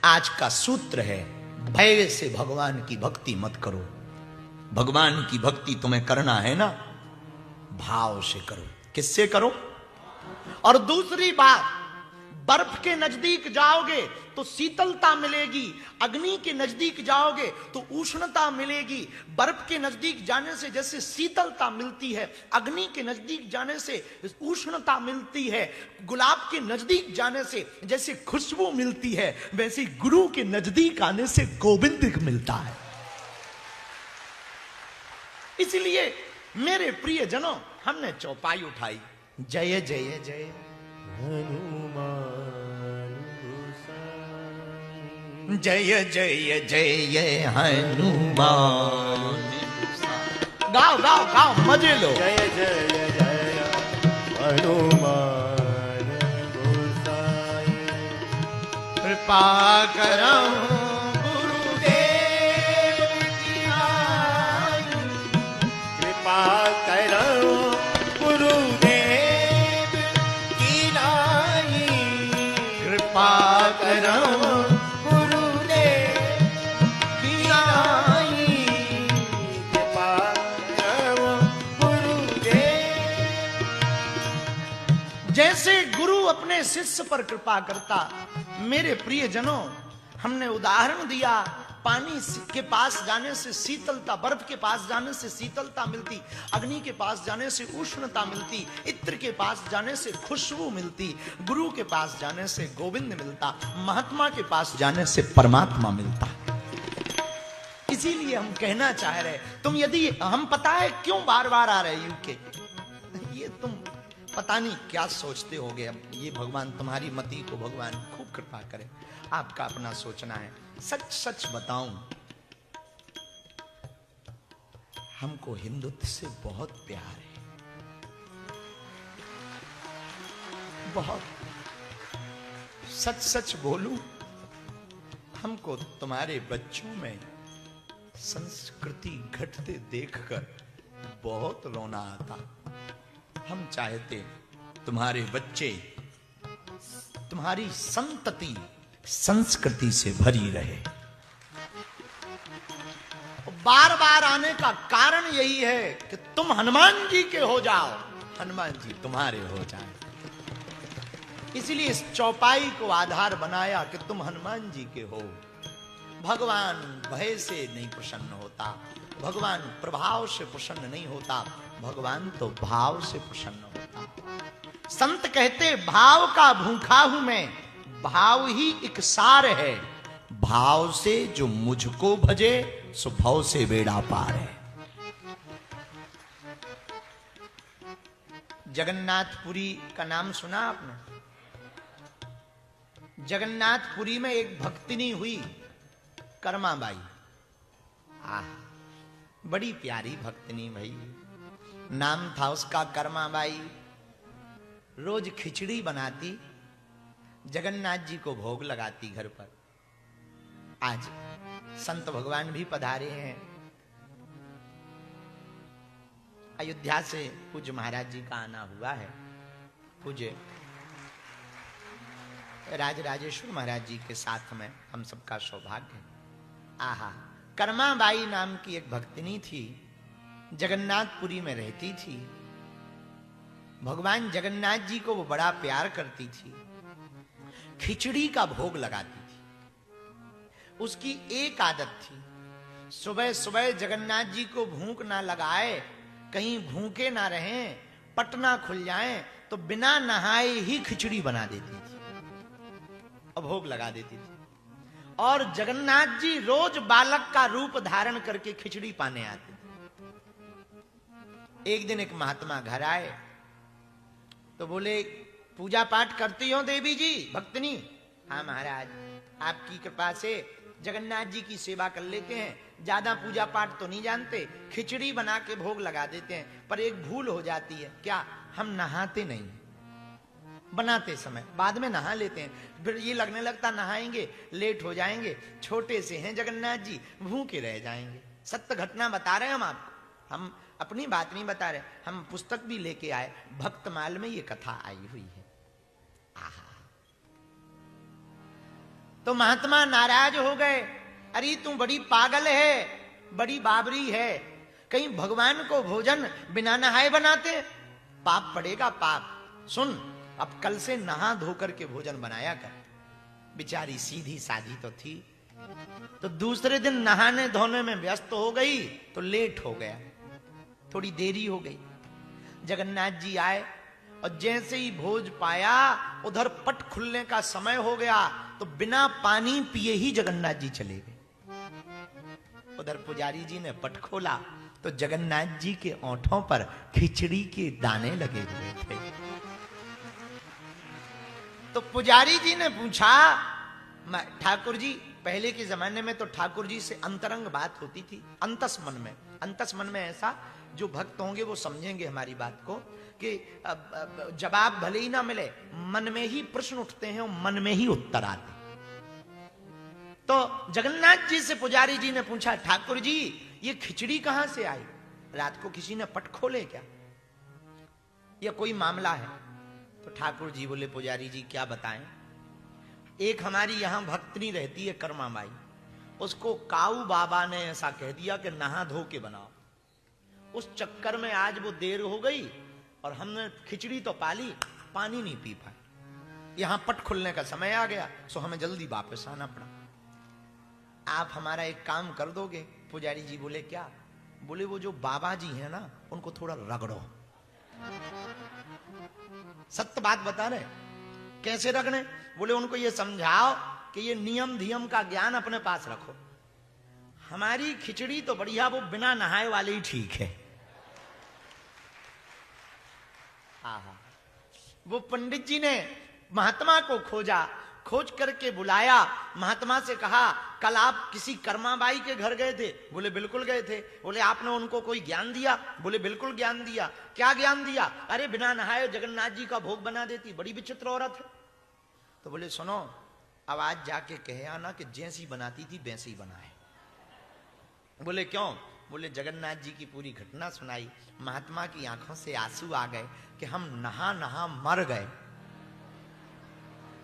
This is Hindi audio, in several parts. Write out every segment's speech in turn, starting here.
आज का सूत्र है, भय से भगवान की भक्ति मत करो। भगवान की भक्ति तुम्हें करना है ना, भाव से करो। किससे करो? और दूसरी बात, बर्फ के नजदीक जाओगे तो शीतलता मिलेगी, अग्नि के नजदीक जाओगे तो उष्णता मिलेगी। बर्फ के नजदीक जाने से जैसे शीतलता मिलती है, अग्नि के नजदीक जाने से उष्णता मिलती है, गुलाब के नजदीक जाने से जैसे खुशबू मिलती है, वैसे गुरु के नजदीक आने से गोविंद मिलता है। इसलिए मेरे प्रिय जनों, हमने चौपाई उठाई, जय जय जय हनुमान जय जय जय हनुमान। गाओ गाओ गाओ, मजे लो। जय जय जय हनुमान गोसाई। कृपा करो गुरुदेव की नाई। कृपा करो गुरुदेव की नाई। कृपा करो जैसे गुरु अपने शिष्य पर कृपा करता। मेरे प्रिय जनों, हमने उदाहरण दिया, पानी के पास जाने से शीतलता, बर्फ के पास जाने से शीतलता मिलती, अग्नि के पास जाने से उष्णता मिलती, इत्र के पास जाने से खुशबू मिलती, गुरु के पास जाने से गोविंद मिलता, महात्मा के पास जाने से परमात्मा मिलता। इसीलिए हम कहना चाह रहे, तुम यदि, हम पता है क्यों बार बार आ रहे यूके, ये तुम पता नहीं क्या सोचते होगे। अब ये भगवान तुम्हारी मति को भगवान खूब कृपा करे, आपका अपना सोचना है। सच सच बताऊं, हमको हिंदुत्व से बहुत प्यार है, बहुत। सच सच बोलूं, हमको तुम्हारे बच्चों में संस्कृति घटते देखकर बहुत रोना आता। हम चाहते तुम्हारे बच्चे, तुम्हारी संतति संस्कृति से भरी रहे। बार बार आने का कारण यही है कि तुम हनुमान जी के हो जाओ, हनुमान जी तुम्हारे हो जाए। इसलिए इस चौपाई को आधार बनाया कि तुम हनुमान जी के हो। भगवान भय से नहीं प्रसन्न होता, भगवान प्रभाव से प्रसन्न नहीं होता, भगवान तो भाव से प्रसन्न होता। संत कहते, भाव का भूखा हूं मैं, भाव ही एक सार है। भाव से जो मुझको भजे, सो भव से बेड़ा पार है। जगन्नाथपुरी का नाम सुना आपने? जगन्नाथपुरी में एक भक्तिनी हुई, कर्माबाई। बड़ी प्यारी भक्तिनी भाई, नाम था उसका कर्माबाई। रोज खिचड़ी बनाती, जगन्नाथ जी को भोग लगाती घर पर। आज संत भगवान भी पधारे हैं। अयोध्या से पूज्य महाराज जी का आना हुआ है। पूज्य राजराजेश्वर महाराज जी के साथ में हम सबका सौभाग्य है। आहा, कर्माबाई नाम की एक भक्तिनी थी, जगन्नाथपुरी में रहती थी। भगवान जगन्नाथ जी को वो बड़ा प्यार करती थी, खिचड़ी का भोग लगाती थी। उसकी एक आदत थी, सुबह सुबह जगन्नाथ जी को भूख ना लगाए, कहीं भूखे ना रहें, पट ना खुल जाए, तो बिना नहाए ही खिचड़ी बना देती थी और भोग लगा देती थी। और जगन्नाथ जी रोज बालक का रूप धारण करके खिचड़ी पाने आते थे। एक दिन एक महात्मा घर आए तो बोले, पूजा पाठ करती हो देवी जी भक्तनी? हाँ महाराज, आपकी कृपा से जगन्नाथ जी की सेवा कर लेते हैं, ज्यादा पूजा पाठ तो नहीं जानते, खिचड़ी बना के भोग लगा देते हैं। पर एक भूल हो जाती है, क्या? हम नहाते नहीं बनाते समय, बाद में नहा लेते हैं। फिर ये लगने लगता नहाएंगे लेट हो जाएंगे, छोटे से हैं जगन्नाथ जी, भूखे रह जाएंगे। सत्य घटना बता रहे हैं हम आपको, हम अपनी बात नहीं बता रहे। हम पुस्तक भी लेके आए, भक्तमाल में ये कथा आई हुई है। आहा, तो महात्मा नाराज हो गए। अरे तू बड़ी पागल है, बड़ी बाबरी है, कहीं भगवान को भोजन बिना नहाए बनाते? पाप पड़ेगा पाप। सुन, अब कल से नहा धोकर के भोजन बनाया कर। बेचारी सीधी साधी तो थी, तो दूसरे दिन नहाने धोने में व्यस्त हो गई तो लेट हो गया, थोड़ी देरी हो गई। जगन्नाथ जी आए और जैसे ही भोज पाया उधर पट खुलने का समय हो गया, तो बिना पानी पिए ही जगन्नाथ जी चले गए। उधर पुजारी जी ने पट खोला तो जगन्नाथ जी के ओंठों पर खिचड़ी के दाने लगे हुए थे। तो पुजारी जी ने पूछा, ठाकुर जी, पहले के जमाने में तो ठाकुर जी से अंतरंग बात होती थी, अंतस मन में ऐसा, जो भक्त होंगे वो समझेंगे हमारी बात को, कि जवाब भले ही ना मिले, मन में ही प्रश्न उठते हैं और मन में ही उत्तर आते। तो जगन्नाथ जी से पुजारी जी ने पूछा, ठाकुर जी ये खिचड़ी कहां से आई? रात को किसी ने पट खोले क्या, या कोई मामला है? तो ठाकुर जी बोले, पुजारी जी क्या बताएं, एक हमारी यहां भक्तनी रहती है कर्मा माई, उसको काऊ बाबा ने ऐसा कह दिया कि नहा धो के बनाओ। उस चक्कर में आज वो देर हो गई और हमने खिचड़ी तो पाली, पानी नहीं पी पाए, यहां पट खुलने का समय आ गया, सो हमें जल्दी वापस आना पड़ा। आप हमारा एक काम कर दोगे? पुजारी जी बोले, क्या? बोले, वो जो बाबा जी हैं ना, उनको थोड़ा रगड़ो। सत्य बात बता रहे। कैसे रगड़े? बोले, उनको ये समझाओ कि ये नियम धियम का ज्ञान अपने पास रखो। हमारी खिचड़ी तो बढ़िया, वो बिना नहाए वाले ही ठीक है। आहा, वो पंडित जी ने महात्मा को खोजा, खोज करके बुलाया, महात्मा से कहा, कल आप किसी कर्माबाई के घर गए थे? बोले, बिल्कुल गए थे। बोले, आपने उनको कोई ज्ञान दिया? बोले, बिल्कुल ज्ञान दिया। क्या ज्ञान दिया? अरे बिना नहाए जगन्नाथ जी का भोग बना देती, बड़ी विचित्र औरत है। तो बोले, सुनो, अब आज जाके कहे आना कि जैसी बनाती थी वैसे ही बनाए। बोले, क्यों? बोले, जगन्नाथ जी की पूरी घटना सुनाई, महात्मा की आंखों से आंसू आ गए कि हम नहा नहा मर गए,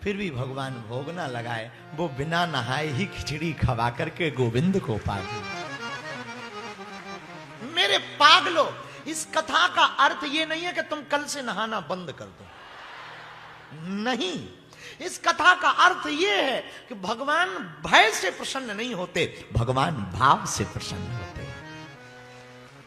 फिर भी भगवान भोग ना लगाए, वो बिना नहाए ही खिचड़ी खवा करके गोविंद को पा गए। मेरे पागलो, इस कथा का अर्थ ये नहीं है कि तुम कल से नहाना बंद कर दो, नहीं। इस कथा का अर्थ ये है कि भगवान भय से प्रसन्न नहीं होते, भगवान भाव से प्रसन्न होते हैं।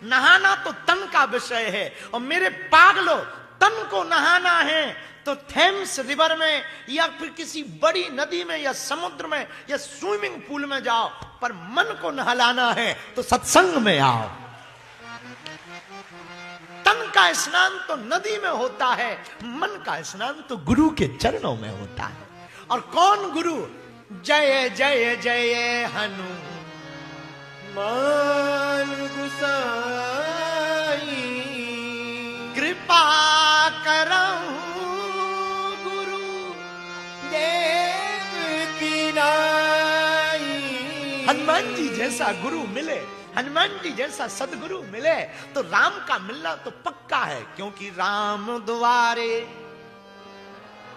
नहाना तो तन का विषय है, और मेरे पागलो, तन को नहाना है तो थेम्स रिवर में या फिर किसी बड़ी नदी में या समुद्र में या स्विमिंग पूल में जाओ, पर मन को नहलाना है तो सत्संग में आओ। तन का स्नान तो नदी में होता है, मन का स्नान तो गुरु के चरणों में होता है। और कौन गुरु? जय जय जय हनु मान गुसाई, कृपा करहु गुरु देव की नाई। हनुमान जी जैसा गुरु मिले, हनुमान जी जैसा सदगुरु मिले तो राम का मिलना तो पक्का है, क्योंकि राम द्वारे,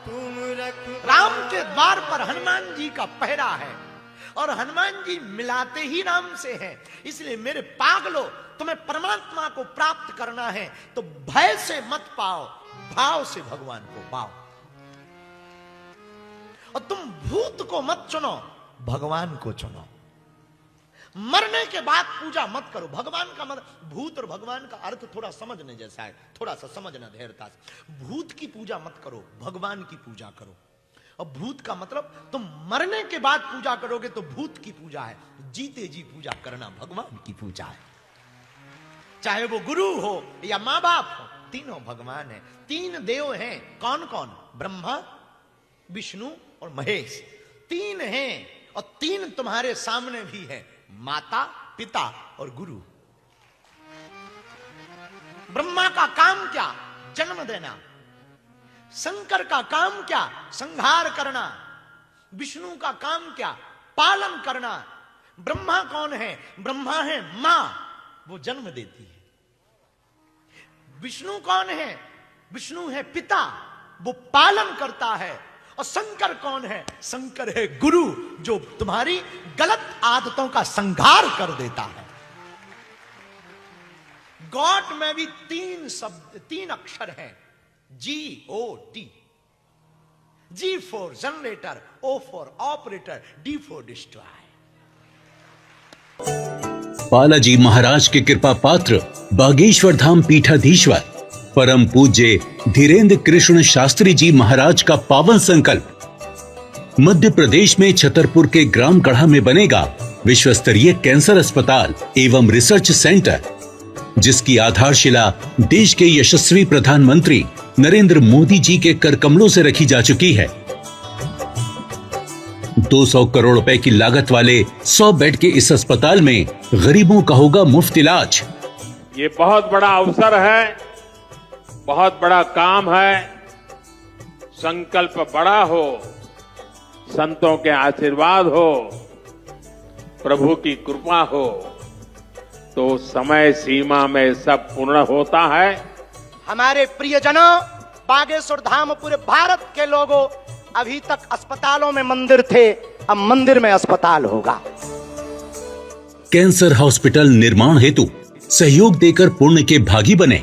तुम रख, राम के द्वार पर हनुमान जी का पहरा है, और हनुमान जी मिलाते ही राम से हैं। इसलिए मेरे पागलो, तुम्हें परमात्मा को प्राप्त करना है तो भय से मत पाओ, भाव से भगवान को पाओ। और तुम भूत को मत चुनो, भगवान को चुनो। मरने के बाद पूजा मत करो। भगवान का मतलब, भूत और भगवान का अर्थ थोड़ा समझने जैसा है, थोड़ा सा समझना धैर्यता से। भूत की पूजा मत करो, भगवान की पूजा करो। और भूत का मतलब, तुम मरने के बाद पूजा करोगे तो भूत की पूजा है, जीते जी पूजा करना भगवान की पूजा है। चाहे वो गुरु हो या मां बाप हो, तीनों भगवान है। तीन देव हैं, कौन कौन? ब्रह्मा, विष्णु और महेश, तीन हैं। और तीन तुम्हारे सामने भी है, माता, पिता और गुरु। ब्रह्मा का काम क्या? जन्म देना। शंकर का काम क्या? संहार करना। विष्णु का काम क्या? पालन करना। ब्रह्मा कौन है? ब्रह्मा है मां, वो जन्म देती है। विष्णु कौन है? विष्णु है पिता, वो पालन करता है। और शंकर कौन है? शंकर है गुरु, जो तुम्हारी गलत आदतों का संहार कर देता है। गॉड में भी 3 शब्द, 3 अक्षर हैं, GOD। G for generator, O for operator, D for destroy. Balaji Maharaj के कृपा पात्र बागेश्वर धाम पीठाधीश्वर परम पूज्य धीरेन्द्र कृष्ण शास्त्री जी महाराज का पावन संकल्प। मध्य प्रदेश में छतरपुर के ग्राम गढ़ा में बनेगा विश्व स्तरीय कैंसर अस्पताल एवं रिसर्च सेंटर, जिसकी आधारशिला देश के यशस्वी प्रधानमंत्री नरेंद्र मोदी जी के कर कमलों से रखी जा चुकी है। 200 करोड़ रुपए की लागत वाले 100 बेड के इस अस्पताल में गरीबों का होगा मुफ्त इलाज। ये बहुत बड़ा अवसर है, बहुत बड़ा काम है। संकल्प बड़ा हो, संतों के आशीर्वाद हो, प्रभु की कृपा हो, तो समय सीमा में सब पूर्ण होता है। हमारे प्रियजनों, बागेश्वर धाम पूरे भारत के लोगों, अभी तक अस्पतालों में मंदिर थे, अब मंदिर में अस्पताल होगा। कैंसर हॉस्पिटल निर्माण हेतु सहयोग देकर पुण्य के भागी बने।